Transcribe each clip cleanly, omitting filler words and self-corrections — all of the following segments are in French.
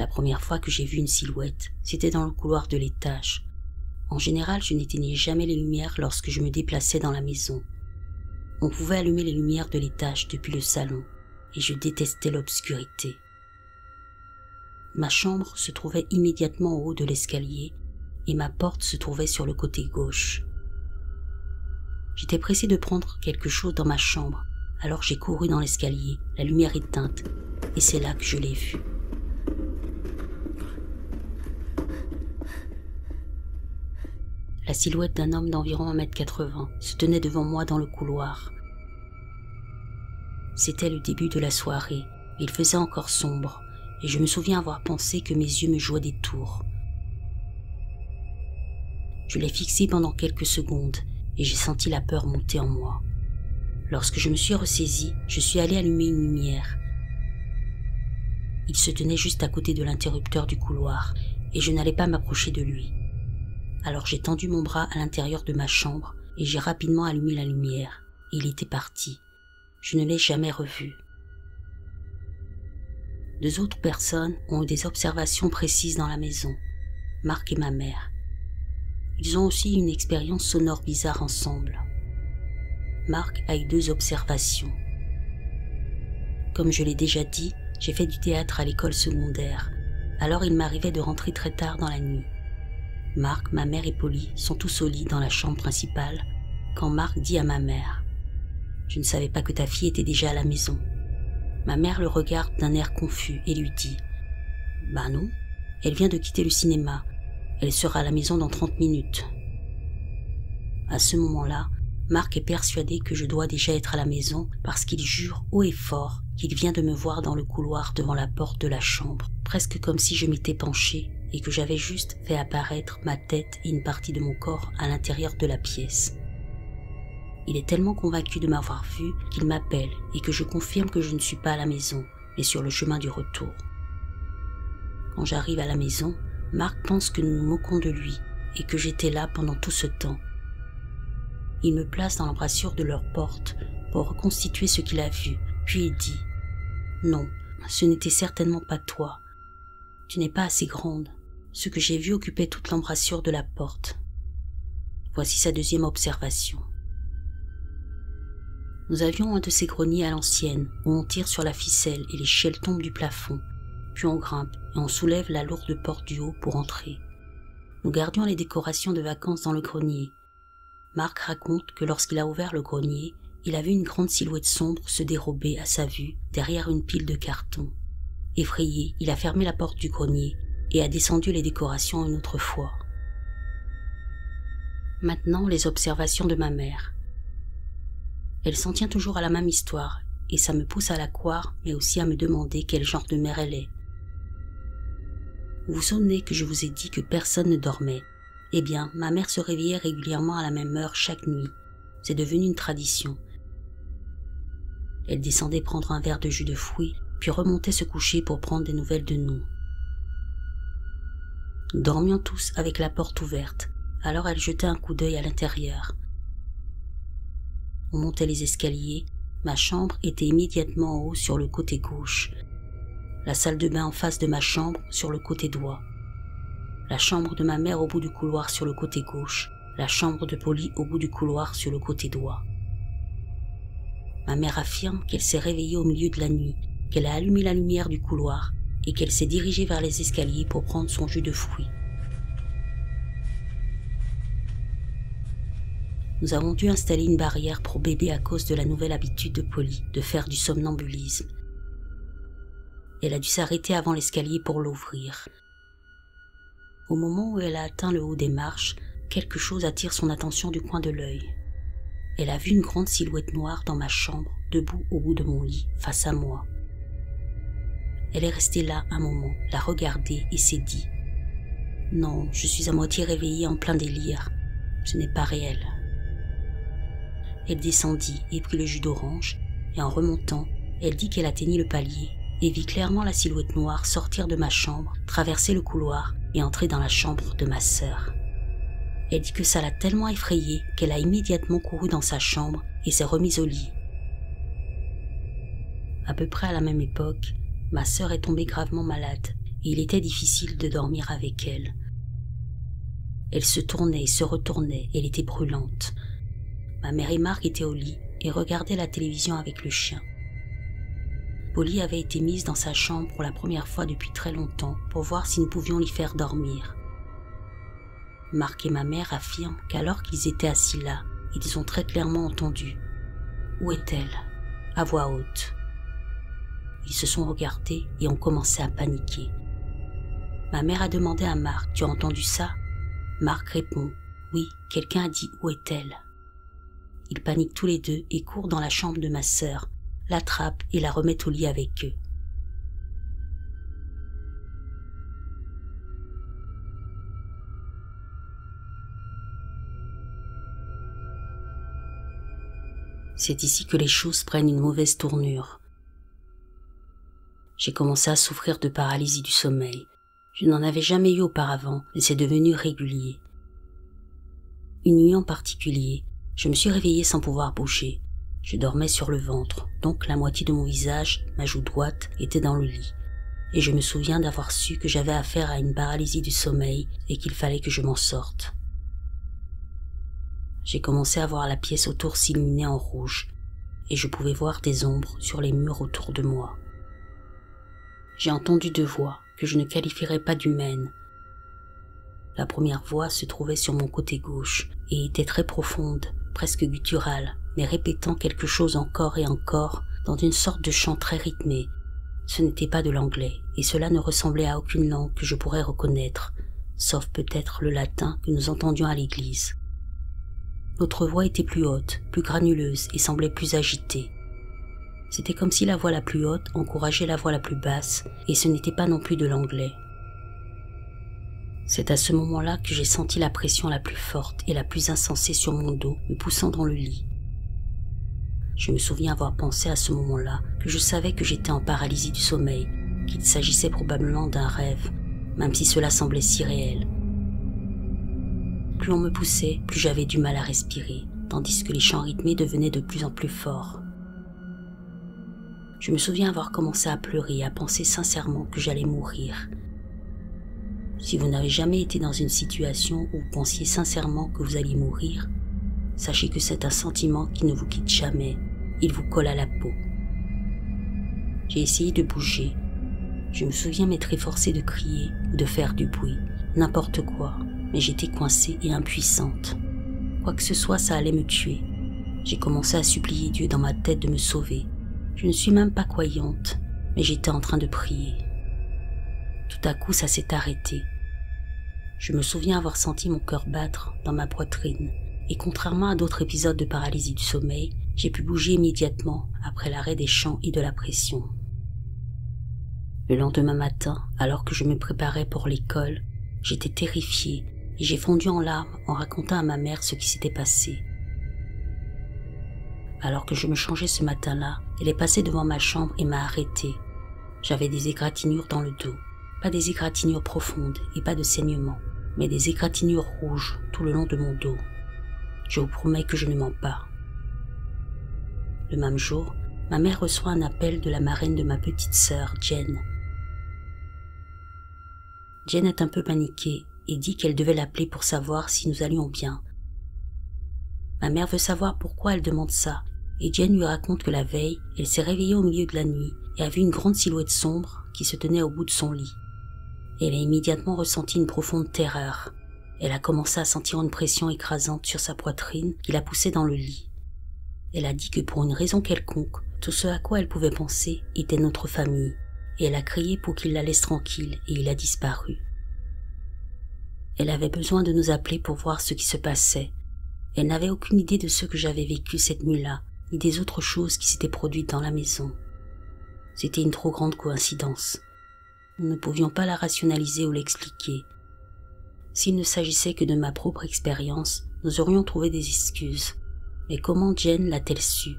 la première fois que j'ai vu une silhouette, c'était dans le couloir de l'étage. En général, je n'éteignais jamais les lumières lorsque je me déplaçais dans la maison. On pouvait allumer les lumières de l'étage depuis le salon, et je détestais l'obscurité. Ma chambre se trouvait immédiatement au haut de l'escalier, et ma porte se trouvait sur le côté gauche. J'étais pressé de prendre quelque chose dans ma chambre, alors j'ai couru dans l'escalier, la lumière éteinte, et c'est là que je l'ai vue. La silhouette d'un homme d'environ 1,80 m se tenait devant moi dans le couloir. C'était le début de la soirée, il faisait encore sombre, et je me souviens avoir pensé que mes yeux me jouaient des tours. Je l'ai fixé pendant quelques secondes, et j'ai senti la peur monter en moi. Lorsque je me suis ressaisi, je suis allé allumer une lumière. Il se tenait juste à côté de l'interrupteur du couloir, et je n'allais pas m'approcher de lui. Alors j'ai tendu mon bras à l'intérieur de ma chambre, et j'ai rapidement allumé la lumière. Il était parti. Je ne l'ai jamais revu. 2 autres personnes ont eu des observations précises dans la maison, Marc et ma mère. Ils ont aussi eu une expérience sonore bizarre ensemble. Marc a eu 2 observations. Comme je l'ai déjà dit, j'ai fait du théâtre à l'école secondaire, alors il m'arrivait de rentrer très tard dans la nuit. Marc, ma mère et Polly sont tous au lit dans la chambre principale, quand Marc dit à ma mère « Je ne savais pas que ta fille était déjà à la maison ». Ma mère le regarde d'un air confus et lui dit « Ben non, elle vient de quitter le cinéma, elle sera à la maison dans 30 minutes ». À ce moment-là, Marc est persuadé que je dois déjà être à la maison parce qu'il jure haut et fort qu'il vient de me voir dans le couloir devant la porte de la chambre, presque comme si je m'étais penchée et que j'avais juste fait apparaître ma tête et une partie de mon corps à l'intérieur de la pièce. Il est tellement convaincu de m'avoir vu qu'il m'appelle et que je confirme que je ne suis pas à la maison, mais sur le chemin du retour. Quand j'arrive à la maison, Marc pense que nous nous moquons de lui et que j'étais là pendant tout ce temps. Il me place dans l'embrasure de leur porte pour reconstituer ce qu'il a vu, puis il dit « Non, ce n'était certainement pas toi. Tu n'es pas assez grande. Ce que j'ai vu occupait toute l'embrasure de la porte. » Voici sa deuxième observation. Nous avions un de ces greniers à l'ancienne, où on tire sur la ficelle et l'échelle tombe du plafond, puis on grimpe et on soulève la lourde porte du haut pour entrer. Nous gardions les décorations de vacances dans le grenier. Marc raconte que lorsqu'il a ouvert le grenier, il a vu une grande silhouette sombre se dérober à sa vue derrière une pile de cartons. Effrayé, il a fermé la porte du grenier et a descendu les décorations une autre fois. Maintenant, les observations de ma mère. Elle s'en tient toujours à la même histoire, et ça me pousse à la croire, mais aussi à me demander quel genre de mère elle est. Vous vous souvenez que je vous ai dit que personne ne dormait? Eh bien, ma mère se réveillait régulièrement à la même heure chaque nuit. C'est devenu une tradition. Elle descendait prendre un verre de jus de fruits, puis remontait se coucher pour prendre des nouvelles de nous. Nous dormions tous avec la porte ouverte, alors elle jetait un coup d'œil à l'intérieur. On montait les escaliers, ma chambre était immédiatement en haut sur le côté gauche, la salle de bain en face de ma chambre sur le côté droit, la chambre de ma mère au bout du couloir sur le côté gauche, la chambre de Polly au bout du couloir sur le côté droit. Ma mère affirme qu'elle s'est réveillée au milieu de la nuit, qu'elle a allumé la lumière du couloir et qu'elle s'est dirigée vers les escaliers pour prendre son jus de fruits. Nous avons dû installer une barrière pour bébé à cause de la nouvelle habitude de Polly de faire du somnambulisme. Elle a dû s'arrêter avant l'escalier pour l'ouvrir. Au moment où elle a atteint le haut des marches, quelque chose attire son attention du coin de l'œil. Elle a vu une grande silhouette noire dans ma chambre, debout au bout de mon lit, face à moi. Elle est restée là un moment, l'a regardée et s'est dit « Non, je suis à moitié réveillée en plein délire. Ce n'est pas réel. » Elle descendit et prit le jus d'orange, et en remontant, elle dit qu'elle atteignit le palier et vit clairement la silhouette noire sortir de ma chambre, traverser le couloir et entrer dans la chambre de ma sœur. Elle dit que ça l'a tellement effrayée qu'elle a immédiatement couru dans sa chambre et s'est remise au lit. À peu près à la même époque, ma sœur est tombée gravement malade et il était difficile de dormir avec elle. Elle se tournait et se retournait, elle était brûlante. Ma mère et Marc étaient au lit et regardaient la télévision avec le chien. Polly avait été mise dans sa chambre pour la première fois depuis très longtemps pour voir si nous pouvions l'y faire dormir. Marc et ma mère affirment qu'alors qu'ils étaient assis là, ils ont très clairement entendu « Où est-elle » à voix haute. Ils se sont regardés et ont commencé à paniquer. Ma mère a demandé à Marc « Tu as entendu ça ?» Marc répond « Oui, quelqu'un a dit où est-elle ?» Ils paniquent tous les deux et courent dans la chambre de ma sœur, l'attrapent et la remettent au lit avec eux. C'est ici que les choses prennent une mauvaise tournure. J'ai commencé à souffrir de paralysie du sommeil. Je n'en avais jamais eu auparavant, mais c'est devenu régulier. Une nuit en particulier, je me suis réveillée sans pouvoir bouger. Je dormais sur le ventre, donc la moitié de mon visage, ma joue droite, était dans le lit. Et je me souviens d'avoir su que j'avais affaire à une paralysie du sommeil et qu'il fallait que je m'en sorte. J'ai commencé à voir la pièce autour s'illuminer en rouge, et je pouvais voir des ombres sur les murs autour de moi. J'ai entendu 2 voix que je ne qualifierais pas d'humaines. La première voix se trouvait sur mon côté gauche et était très profonde, presque gutturale, mais répétant quelque chose encore et encore dans une sorte de chant très rythmé. Ce n'était pas de l'anglais et cela ne ressemblait à aucune langue que je pourrais reconnaître, sauf peut-être le latin que nous entendions à l'église. L'autre voix était plus haute, plus granuleuse et semblait plus agitée. C'était comme si la voix la plus haute encourageait la voix la plus basse, et ce n'était pas non plus de l'anglais. C'est à ce moment-là que j'ai senti la pression la plus forte et la plus insensée sur mon dos, me poussant dans le lit. Je me souviens avoir pensé à ce moment-là que je savais que j'étais en paralysie du sommeil, qu'il s'agissait probablement d'un rêve, même si cela semblait si réel. Plus on me poussait, plus j'avais du mal à respirer, tandis que les chants rythmés devenaient de plus en plus forts. Je me souviens avoir commencé à pleurer et à penser sincèrement que j'allais mourir. Si vous n'avez jamais été dans une situation où vous pensiez sincèrement que vous alliez mourir, sachez que c'est un sentiment qui ne vous quitte jamais, il vous colle à la peau. J'ai essayé de bouger. Je me souviens m'être efforcée de crier ou de faire du bruit, n'importe quoi, mais j'étais coincée et impuissante. Quoi que ce soit, ça allait me tuer. J'ai commencé à supplier Dieu dans ma tête de me sauver. Je ne suis même pas croyante, mais j'étais en train de prier. Tout à coup, ça s'est arrêté. Je me souviens avoir senti mon cœur battre dans ma poitrine, et contrairement à d'autres épisodes de paralysie du sommeil, j'ai pu bouger immédiatement après l'arrêt des chants et de la pression. Le lendemain matin, alors que je me préparais pour l'école, j'étais terrifiée et j'ai fondu en larmes en racontant à ma mère ce qui s'était passé. Alors que je me changeais ce matin-là, elle est passée devant ma chambre et m'a arrêtée. J'avais des égratignures dans le dos. Pas des égratignures profondes et pas de saignement, mais des égratignures rouges tout le long de mon dos. Je vous promets que je ne mens pas. Le même jour, ma mère reçoit un appel de la marraine de ma petite sœur, Jen. Jen est un peu paniquée et dit qu'elle devait l'appeler pour savoir si nous allions bien. Ma mère veut savoir pourquoi elle demande ça, et Jen lui raconte que la veille, elle s'est réveillée au milieu de la nuit et a vu une grande silhouette sombre qui se tenait au bout de son lit. Elle a immédiatement ressenti une profonde terreur. Elle a commencé à sentir une pression écrasante sur sa poitrine qui la poussait dans le lit. Elle a dit que pour une raison quelconque, tout ce à quoi elle pouvait penser était notre famille, et elle a crié pour qu'il la laisse tranquille et il a disparu. Elle avait besoin de nous appeler pour voir ce qui se passait. Elle n'avait aucune idée de ce que j'avais vécu cette nuit-là, ni des autres choses qui s'étaient produites dans la maison. C'était une trop grande coïncidence. Nous ne pouvions pas la rationaliser ou l'expliquer. S'il ne s'agissait que de ma propre expérience, nous aurions trouvé des excuses. Mais comment Jen l'a-t-elle su?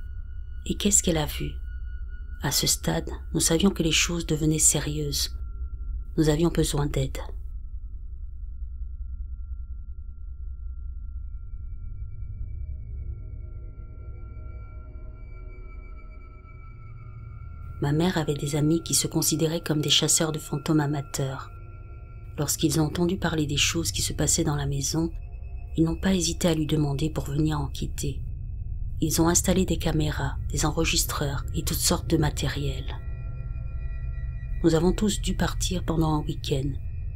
Et qu'est-ce qu'elle a vu? À ce stade, nous savions que les choses devenaient sérieuses. Nous avions besoin d'aide. Ma mère avait des amis qui se considéraient comme des chasseurs de fantômes amateurs. Lorsqu'ils ont entendu parler des choses qui se passaient dans la maison, ils n'ont pas hésité à lui demander pour venir enquêter. Ils ont installé des caméras, des enregistreurs et toutes sortes de matériel. Nous avons tous dû partir pendant un week-end,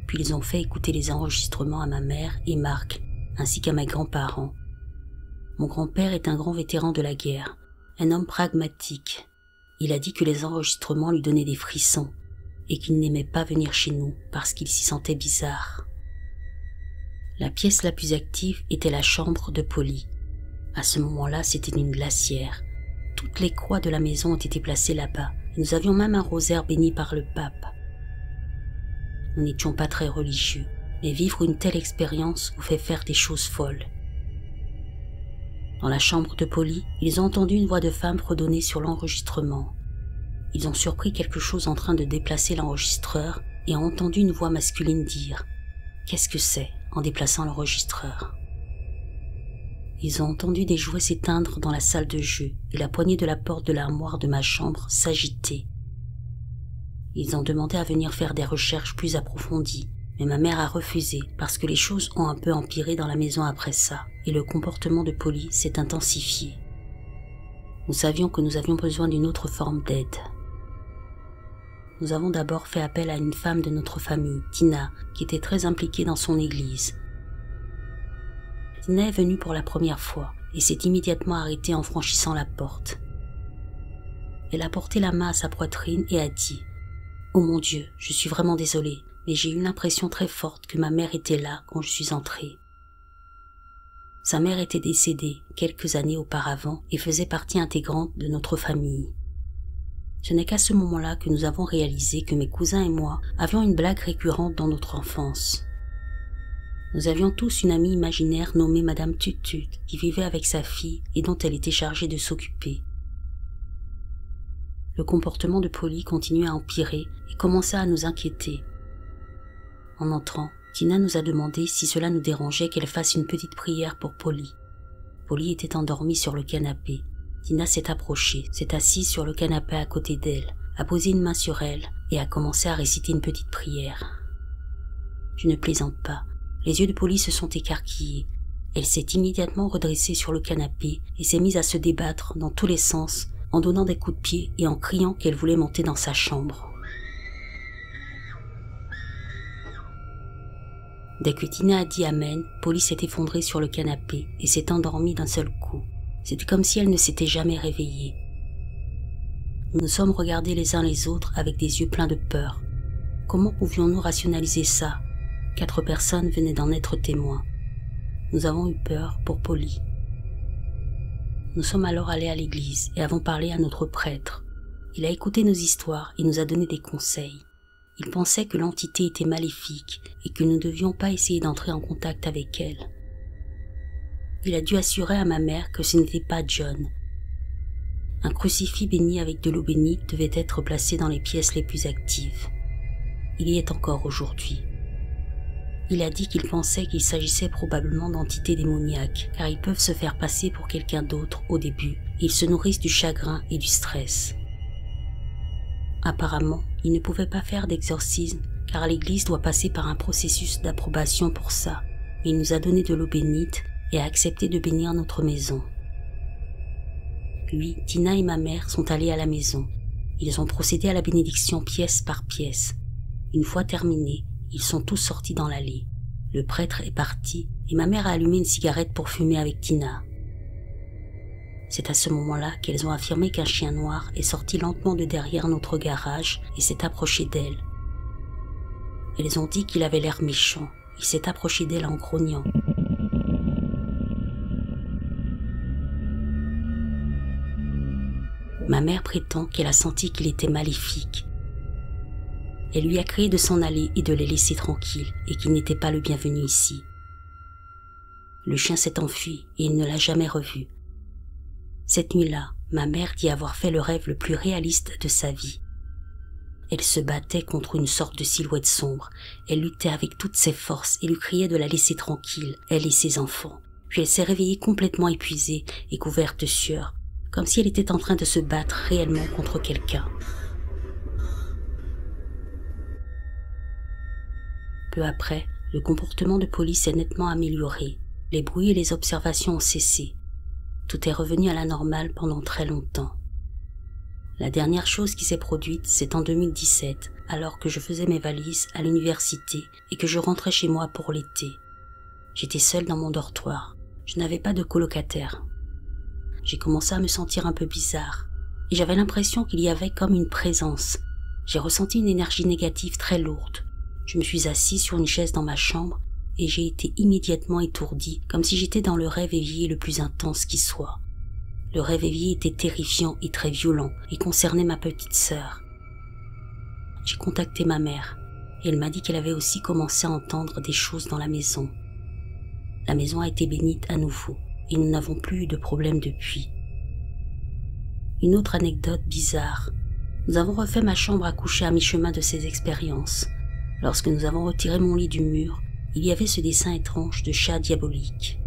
puis ils ont fait écouter les enregistrements à ma mère et Marc, ainsi qu'à mes grands-parents. Mon grand-père est un grand vétéran de la guerre, un homme pragmatique. Il a dit que les enregistrements lui donnaient des frissons et qu'il n'aimait pas venir chez nous parce qu'il s'y sentait bizarre. La pièce la plus active était la chambre de Polly. À ce moment-là, c'était une glacière. Toutes les croix de la maison ont été placées là-bas. Nous avions même un rosaire béni par le pape. Nous n'étions pas très religieux, mais vivre une telle expérience vous fait faire des choses folles. Dans la chambre de Polly, ils ont entendu une voix de femme fredonner sur l'enregistrement. Ils ont surpris quelque chose en train de déplacer l'enregistreur et ont entendu une voix masculine dire « Qu'est-ce que c'est ?» en déplaçant l'enregistreur. Ils ont entendu des jouets s'éteindre dans la salle de jeu et la poignée de la porte de l'armoire de ma chambre s'agiter. Ils ont demandé à venir faire des recherches plus approfondies, mais ma mère a refusé parce que les choses ont un peu empiré dans la maison après ça et le comportement de Polly s'est intensifié. Nous savions que nous avions besoin d'une autre forme d'aide. Nous avons d'abord fait appel à une femme de notre famille, Tina, qui était très impliquée dans son église. Tina est venue pour la première fois et s'est immédiatement arrêtée en franchissant la porte. Elle a porté la main à sa poitrine et a dit « Oh mon Dieu, je suis vraiment désolée, mais j'ai eu l'impression très forte que ma mère était là quand je suis entrée. » Sa mère était décédée quelques années auparavant et faisait partie intégrante de notre famille. Ce n'est qu'à ce moment-là que nous avons réalisé que mes cousins et moi avions une blague récurrente dans notre enfance. Nous avions tous une amie imaginaire nommée Madame Tutut qui vivait avec sa fille et dont elle était chargée de s'occuper. Le comportement de Polly continuait à empirer et commença à nous inquiéter. En entrant, Tina nous a demandé si cela nous dérangeait qu'elle fasse une petite prière pour Polly. Polly était endormie sur le canapé. Tina s'est approchée, s'est assise sur le canapé à côté d'elle, a posé une main sur elle et a commencé à réciter une petite prière. Je ne plaisante pas. Les yeux de Polly se sont écarquillés. Elle s'est immédiatement redressée sur le canapé et s'est mise à se débattre dans tous les sens en donnant des coups de pied et en criant qu'elle voulait monter dans sa chambre. Dès que Tina a dit amen, Polly s'est effondrée sur le canapé et s'est endormie d'un seul coup. C'était comme si elle ne s'était jamais réveillée. Nous nous sommes regardés les uns les autres avec des yeux pleins de peur. Comment pouvions-nous rationaliser ça ? 4 personnes venaient d'en être témoins. Nous avons eu peur pour Polly. Nous sommes alors allés à l'église et avons parlé à notre prêtre. Il a écouté nos histoires et nous a donné des conseils. Il pensait que l'entité était maléfique et que nous ne devions pas essayer d'entrer en contact avec elle. Il a dû assurer à ma mère que ce n'était pas John. Un crucifix béni avec de l'eau bénite devait être placé dans les pièces les plus actives. Il y est encore aujourd'hui. Il a dit qu'il pensait qu'il s'agissait probablement d'entités démoniaques, car ils peuvent se faire passer pour quelqu'un d'autre au début, et ils se nourrissent du chagrin et du stress. Apparemment, il ne pouvait pas faire d'exorcisme, car l'église doit passer par un processus d'approbation pour ça, mais il nous a donné de l'eau bénite et a accepté de bénir notre maison. Lui, Tina et ma mère sont allés à la maison. Ils ont procédé à la bénédiction pièce par pièce. Une fois terminé, ils sont tous sortis dans l'allée. Le prêtre est parti et ma mère a allumé une cigarette pour fumer avec Tina. C'est à ce moment-là qu'elles ont affirmé qu'un chien noir est sorti lentement de derrière notre garage et s'est approché d'elle. Elles ont dit qu'il avait l'air méchant. Il s'est approché d'elle en grognant. Ma mère prétend qu'elle a senti qu'il était maléfique. Elle lui a crié de s'en aller et de les laisser tranquilles et qu'il n'était pas le bienvenu ici. Le chien s'est enfui et il ne l'a jamais revu. Cette nuit-là, ma mère dit avoir fait le rêve le plus réaliste de sa vie. Elle se battait contre une sorte de silhouette sombre. Elle luttait avec toutes ses forces et lui criait de la laisser tranquille, elle et ses enfants. Puis elle s'est réveillée complètement épuisée et couverte de sueur, comme si elle était en train de se battre réellement contre quelqu'un. Peu après, le comportement de police s'est nettement amélioré. Les bruits et les observations ont cessé. Tout est revenu à la normale pendant très longtemps. La dernière chose qui s'est produite, c'est en 2017, alors que je faisais mes valises à l'université et que je rentrais chez moi pour l'été. J'étais seule dans mon dortoir. Je n'avais pas de colocataire. J'ai commencé à me sentir un peu bizarre et j'avais l'impression qu'il y avait comme une présence. J'ai ressenti une énergie négative très lourde. Je me suis assise sur une chaise dans ma chambre et j'ai été immédiatement étourdie, comme si j'étais dans le rêve éveillé le plus intense qui soit. Le rêve éveillé était terrifiant et très violent et concernait ma petite sœur. J'ai contacté ma mère et elle m'a dit qu'elle avait aussi commencé à entendre des choses dans la maison. La maison a été bénite à nouveau et nous n'avons plus eu de problème depuis. Une autre anecdote bizarre. Nous avons refait ma chambre à coucher à mi-chemin de ces expériences. Lorsque nous avons retiré mon lit du mur, il y avait ce dessin étrange de chat diabolique.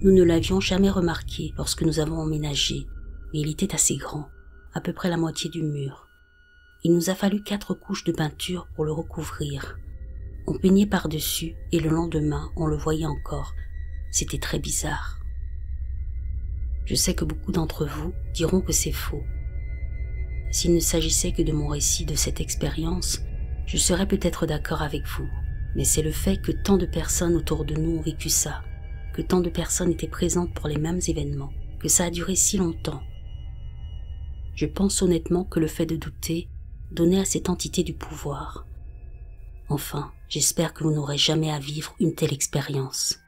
Nous ne l'avions jamais remarqué lorsque nous avons emménagé, mais il était assez grand, à peu près la moitié du mur. Il nous a fallu 4 couches de peinture pour le recouvrir. On peignait par-dessus et le lendemain, on le voyait encore. C'était très bizarre. Je sais que beaucoup d'entre vous diront que c'est faux. S'il ne s'agissait que de mon récit de cette expérience, je serais peut-être d'accord avec vous. Mais c'est le fait que tant de personnes autour de nous ont vécu ça, que tant de personnes étaient présentes pour les mêmes événements, que ça a duré si longtemps. Je pense honnêtement que le fait de douter donnait à cette entité du pouvoir. Enfin, j'espère que vous n'aurez jamais à vivre une telle expérience.